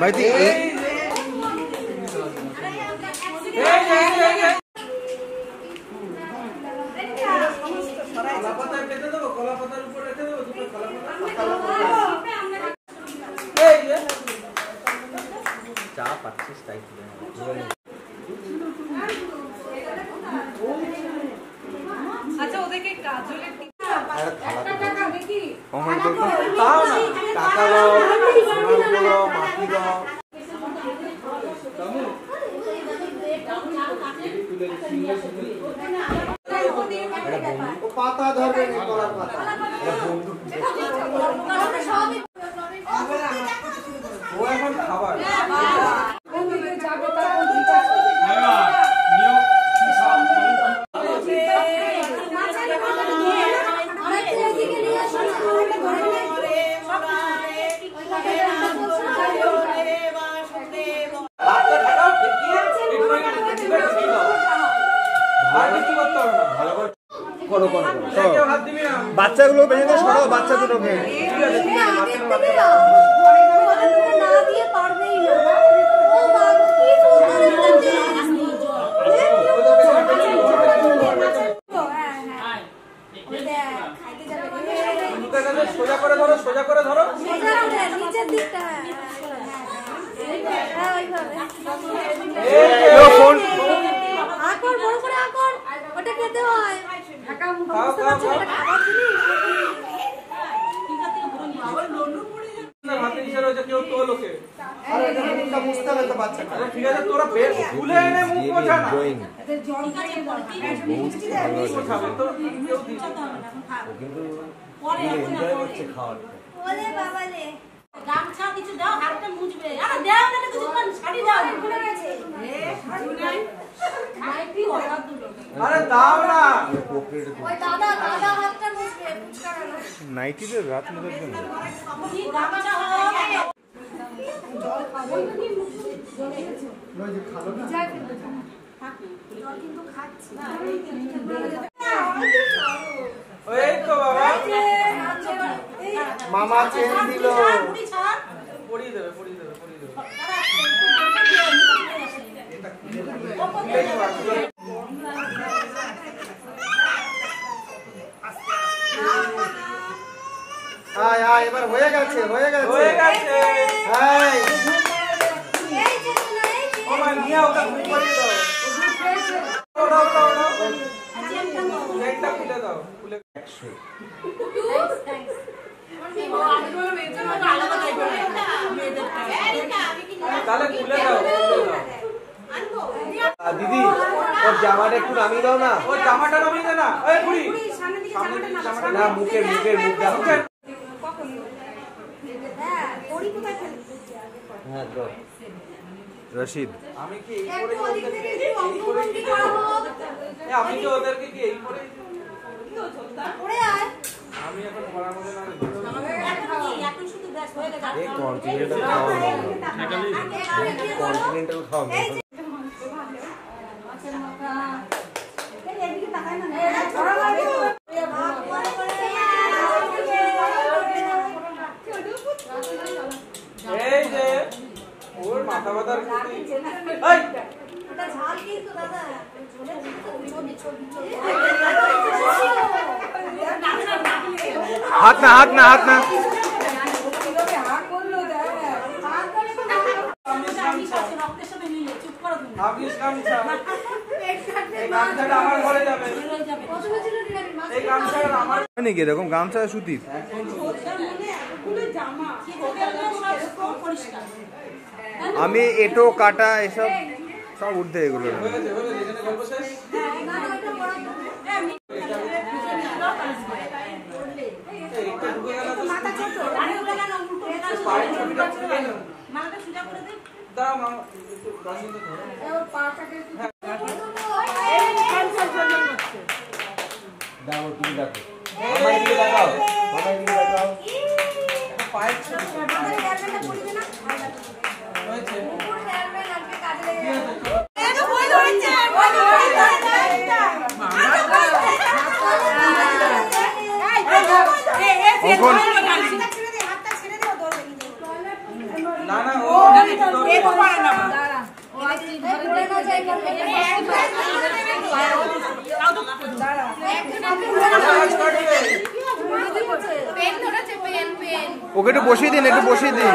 বাড়িতে চা পাচ্ছিস তাই আচ্ছা ওদেরকে কাজলের পাতা ধরবে পাতা ও এখন খাবার বাচ্চাগুলো বেঁধে সরো বাচ্চাগুলোকে সোজা করে ধরো সোজা করে ধরো নাইটিতে রাত মজার জন্য মামা চেন দিল পড়িয়ে দেবে পড়িয়ে দেবে পড়িয়ে দেবে আয় আয় এবার হয়ে গেছে হয়ে গেছে হয়ে গেছে হাই ওমা নিয়া ওটা পড়িয়ে দাও ওটা ওটা ওটা একটা খুলে দাও খুলে 100 তাহলে খুলে দাও দিদি ওর জামাটা একটু নামিয়ে দাও না ওর জামাটা নামিয়ে দে না এই বুড়ি সামনে দিকে জামাটা না মুখের মুখের মুখ দাও পড়ি কোথায় ফেলে হ্যাঁ তো রশিদ আমি কি এই করে ওদেরকে আমি কি ওদেরকে কি এই করে পড়ে আয় আমি এখন পড়ার মধ্যে না এখন শুধু ব্যাস হয়ে গেছে এই কন্টিনেন্টাল খাওয়া কন্টিনেন্টাল খাওয়া এদিকে তাকায় না ছড়া মারো এই যে ওর মাথা মাথার এই এটা ঝাল কি তো দাদা হাত না হাত না হাত না এরকম গামছা সুতির আমি এটো কাটা এসব সব উঠতে এগুলো দাও তুমি দেখো মামাই দিকে দেখাও মামাই দিকে দেখাও পায়ের ছবি হয়েছে উপরে হেয়ার ব্যান্ড আজকে কাজে লেগে গেছে এই তো বই ধরেছে বই ধরেছে ওকে একটু বসিয়ে দিন, একটু বসিয়ে দিন।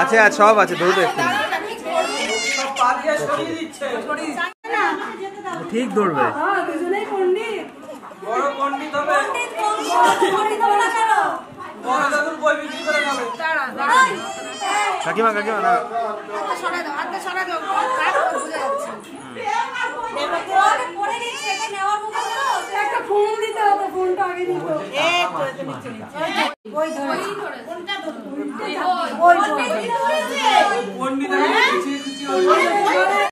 আচ্ছা সব আছে, ধরবে ঠিক ধরবে। কাকিমা কাকিমা না পন্ডিত